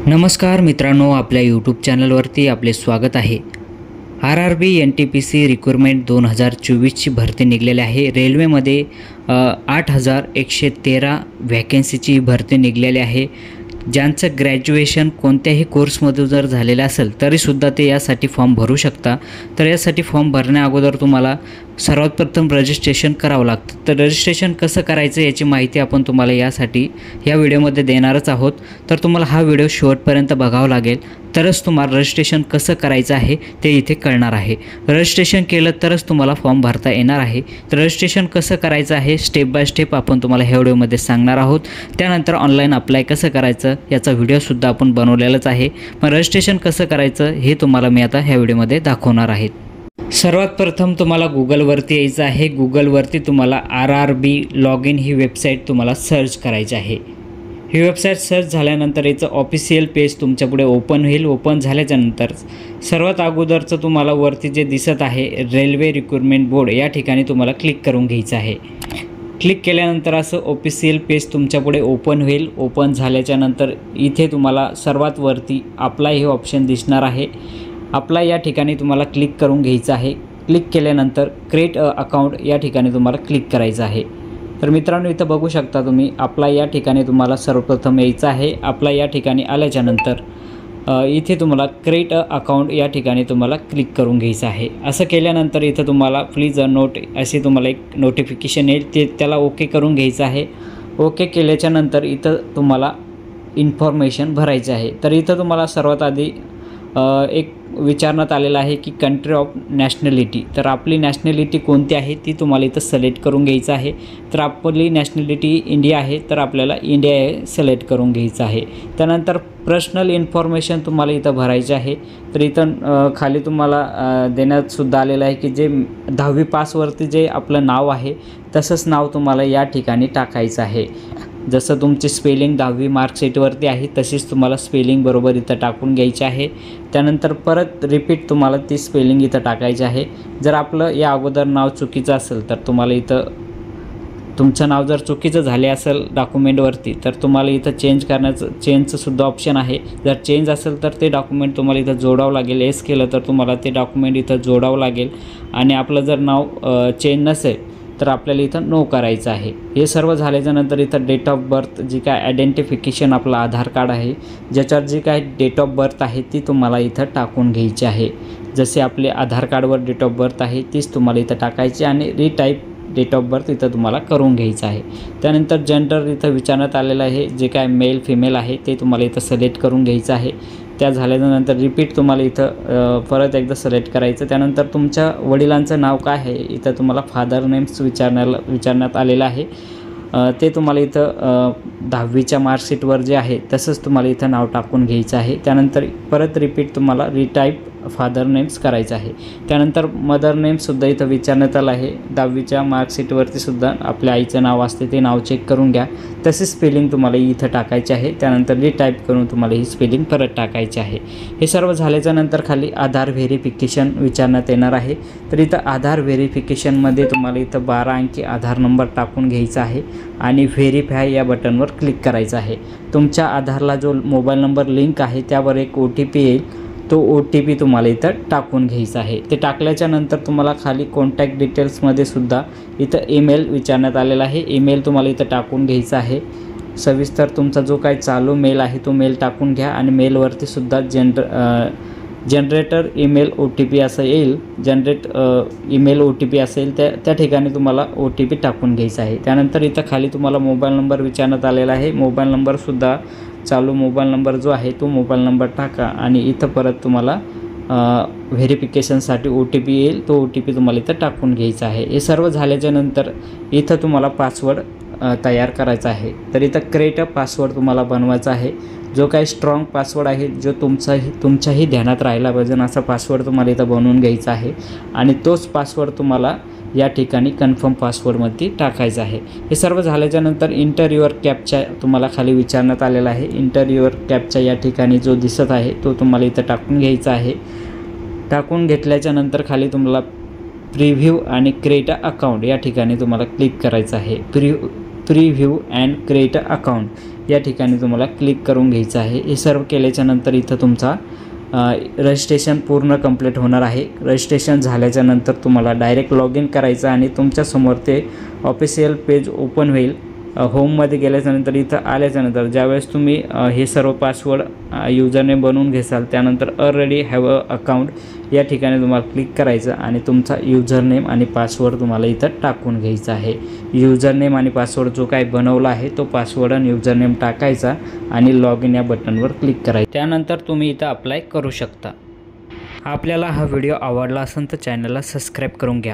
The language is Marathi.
नमस्कार मित्रांनो, आपल्या यूट्यूब चॅनलवरती आपले स्वागत आहे। RRB NTPC रिक्वायरमेंट 2024ची भरती निघलेली आहे। रेल्वेमध्ये 8113 वॅकन्सीची भरती निघलेली आहे। ज्यांचं ग्रॅज्युएशन कोणत्याही कोर्समधून जर झालेलं असेल तरीसुद्धा ते यासाठी फॉर्म भरू शकता। तर यासाठी फॉर्म भरण्या अगोदर तुम्हाला सर्वात प्रथम रजिस्ट्रेशन करावं लागतं। तर रजिस्ट्रेशन कसं करायचं याची माहिती आपण तुम्हाला या व्हिडिओमध्ये देणारच आहोत। तर तुम्हाला हा व्हिडिओ शेवटपर्यंत बघावा लागेल, तरच तुम्हाला रजिस्ट्रेशन कसं करायचं आहे ते इथे कळणार आहे। रजिस्ट्रेशन केलं तरच तुम्हाला फॉर्म भरता येणार आहे। तर रजिस्ट्रेशन कसं करायचं आहे स्टेप बाय स्टेप आपण तुम्हाला ह्या व्हिडिओमध्ये सांगणार आहोत। त्यानंतर ऑनलाईन अप्लाय कसं करायचं याचा व्हिडिओसुद्धा आपण बनवलेलाच आहे। पण रजिस्ट्रेशन कसं करायचं हे तुम्हाला मी आता ह्या व्हिडिओमध्ये दाखवणार आहे। सर्वात प्रथम तुम्हाला गूगलवरती यायचं आहे। गूगलवरती तुम्हाला RRB लॉगिन ही वेबसाईट तुम्हाला सर्च करायची आहे। ही वेबसाईट सर्च झाल्यानंतर याचं ऑफिशियल पेज तुमच्यापुढे ओपन होईल। ओपन झाल्याच्यानंतर सर्वात अगोदरचं तुम्हाला वरती जे दिसत आहे रेल्वे रिक्वायरमेंट बोर्ड या ठिकाणी तुम्हाला क्लिक करून घ्यायचं आहे। क्लिक केल्यानंतर असं ऑफिशियल पेज तुमच्यापुढे ओपन होईल। ओपन झाल्याच्यानंतर इथे तुम्हाला सर्वात वरती अप्लाय हे ऑप्शन दिसणार आहे। अप्लाय या ठिकाणी तुम्हाला क्लिक करून घ्यायचं आहे। क्लिक केल्यानंतर क्रिएट अकाउंट या ठिकाणी तुम्हाला क्लिक करायचं आहे। तर मित्रांनो, इथं बघू शकता तुम्ही अप्लाय या ठिकाणी तुम्हाला सर्वप्रथम यायचं आहे। अप्लाय या ठिकाणी आल्याच्यानंतर इथे तुम्हाला क्रिएट अकाउंट या ठिकाणी तुम्हाला क्लिक करून घ्यायचं आहे। असं केल्यानंतर इथं तुम्हाला प्लीज नोट अशी तुम्हाला एक नोटिफिकेशन येईल, त्याला ओके करून घ्यायचं आहे। ओके केल्याच्यानंतर इथं तुम्हाला इन्फॉर्मेशन भरायचं आहे। तर इथं तुम्हाला सर्वात आधी एक विचारण्यात आलेलं आहे की कंट्री ऑफ नॅशनॅलिटी। तर आपली नॅशनॅलिटी कोणती आहे ती तुम्हाला इथं सिलेक्ट करून घ्यायचं आहे। तर आपली नॅशनॅलिटी इंडिया आहे, तर आपल्याला इंडिया हे सिलेक्ट करून घ्यायचं आहे। त्यानंतर पर्सनल इन्फॉर्मेशन तुम्हाला इथं भरायचे आहे। तर इथं खाली तुम्हाला देण्यातसुद्धा आलेलं आहे की जे 10वी पासवरती जे आपलं नाव आहे तसंच नाव तुम्हाला या ठिकाणी टाकायचं आहे। जसं तुमची स्पेलिंग 10वी मार्कशीटवरती आहे तशीच तुम्हाला स्पेलिंग बरोबर इथं टाकून घ्यायची आहे। त्यानंतर परत रिपीट तुम्हाला ती स्पेलिंग इथं टाकायची आहे। जर आपलं या अगोदर नाव चुकीचं असेल तर तुम्हाला इथं तुमचं नाव जर चुकीचं झाले असेल डॉक्युमेंटवरती तर तुम्हाला इथं चेंजचं सुद्धा ऑप्शन आहे। जर चेंज असेल तर ते डॉक्युमेंट तुम्हाला इथं जोडावं लागेल। एस केलं तर तुम्हाला ते डॉक्युमेंट इथं जोडावं लागेल। आणि आपलं जर नाव चेंज नसेल तर आपल्याला इथं नो करायचं आहे। हे सर्व झाल्याच्यानंतर इथं डेट ऑफ बर्थ जी काय आयडेंटिफिकेशन आपलं आधार कार्ड आहे ज्याच्यावर जी काय डेट ऑफ बर्थ आहे ती तुम्हाला इथं टाकून घ्यायची आहे। जसे आपले आधार कार्डवर डेट ऑफ बर्थ आहे तीच तुम्हाला इथं टाकायची आणि रिटाईप डेट ऑफ बर्थ इथं तुम्हाला करून घ्यायचं आहे। त्यानंतर जेंडर इथं विचारण्यात आलेलं आहे, जे काय मेल फिमेल आहे ते तुम्हाला इथं सिलेक्ट करून घ्यायचं आहे। त्या झाल्यानंतर रिपीट तुम्हाला इथं परत एकदा सिलेक्ट करायचं। त्यानंतर तुमच्या वडिलांचं नाव काय आहे इथं तुम्हाला फादर नेम्स विचारण्यात आलेलं आहे। ते तुम्हाला इथं 10वीच्या मार्कशीटवर जे आहे तसंच तुम्हाला इथं नाव टाकून घ्यायचं आहे। त्यानंतर परत रिपीट तुम्हाला रिटाईप फादर नेम्स करायचं आहे। त्यानंतर मदर नेमसुद्धा इथं विचारण्यात आलं आहे। 10वीच्या मार्कशीटवरती सुद्धा आपल्या आईचं नाव असते ते नाव चेक करून घ्या, तशी स्पेलिंग तुम्हाला इथं टाकायची आहे। त्यानंतर रिटाईप करून तुम्हाला ही स्पेलिंग परत टाकायची आहे। हे सर्व झाल्याच्यानंतर खाली आधार व्हेरिफिकेशन विचारण्यात येणार आहे। तर इथं आधार व्हेरिफिकेशनमध्ये तुम्हाला इथं 12 अंकी आधार नंबर टाकून घ्यायचा आहे आणि व्हेरीफाय या बटनवर क्लिक करायचं आहे। तुमच्या आधारला जो मोबाईल नंबर लिंक आहे त्यावर एक OTP येईल, तो OTP तुम्हाला इथं टाकून घ्यायचा आहे। ते टाकल्याच्यानंतर तुम्हाला खाली कॉन्टॅक्ट डिटेल्समध्ये सुद्धा इथं ईमेल विचारण्यात आलेला आहे। ईमेल तुम्हाला इथं टाकून घ्यायचा आहे। सविस्तर तुमचा जो काही चालू मेल आहे तो मेल टाकून घ्या आणि मेलवरती सुद्धा जनरेटर ईमेल OTP असं येईल। जनरेट ईमेल OTP असेल त्या ठिकाणी तुम्हाला OTP टाकून घ्यायचा आहे। त्यानंतर इथं खाली तुम्हाला मोबाईल नंबर विचारण्यात आलेला आहे। मोबाईल नंबरसुद्धा चालू मोबाईल नंबर जो आहे तो मोबाईल नंबर टाका आणि इथं परत तुम्हाला व्हेरिफिकेशनसाठी OTP येईल, तो OTP तुम्हाला इथं टाकून घ्यायचा आहे। हे सर्व झाल्याच्यानंतर इथं तुम्हाला पासवर्ड तयार करायचा आहे। तर इथं क्रिएट अ पासवर्ड तुम्हाला बनवायचा आहे। जो काही स्ट्रॉंग पासवर्ड आहे जो तुमच्याही ध्यानात राहिला पाहिजे असा पासवर्ड तुम्हाला इथं बनवून घ्यायचा आहे आणि तोच पासवर्ड तुम्हाला या ठिकाणी कन्फर्म पासवर्डमध्ये टाकायचं आहे। हे सर्व झाल्याच्यानंतर इंटर युअर कॅप्चा तुम्हाला खाली विचारण्यात आलेला आहे। इंटर युअर कॅप्चा या ठिकाणी जो दिसत आहे तो तुम्हाला इथं टाकून घ्यायचा आहे। टाकून घेतल्याच्यानंतर खाली तुम्हाला प्रिव्ह्यू आणि क्रिएट अकाउंट या ठिकाणी तुम्हाला क्लिक करायचं आहे। प्रिव्ह्यू अँड क्रिएट अकाउंट या ठिकाणी तुम्हाला क्लिक करून घ्यायचं आहे। हे सर्व केल्याच्या नंतर इथं तुमचा रजिस्ट्रेशन पूर्ण कंप्लीट होणार आहे। रजिस्ट्रेशन झाल्याच्या नंतर तुम्हाला डायरेक्ट लॉग इन करायचं आणि तुमच्यासमोर ते ऑफिशियल पेज ओपन होईल। होममध्ये गेल्याच्यानंतर इथं आल्याच्यानंतर ज्यावेळेस तुम्ही हे सर्व पासवर्ड युजरनेम बनवून घेसाल त्यानंतर ऑलरेडी हॅव अ अकाउंट या ठिकाणी तुम्हाला क्लिक करायचं आणि तुमचा युजरनेम आणि पासवर्ड तुम्हाला इथं टाकून घ्यायचा आहे। युजरनेम आणि पासवर्ड जो काही बनवला आहे तो पासवर्ड आणि युजरनेम टाकायचा आणि लॉग इन या बटनवर क्लिक करायचं। त्यानंतर तुम्ही इथं अप्लाय करू शकता। आपल्याला हा व्हिडिओ आवडला असेल तर चॅनलला सबस्क्राईब करून घ्या।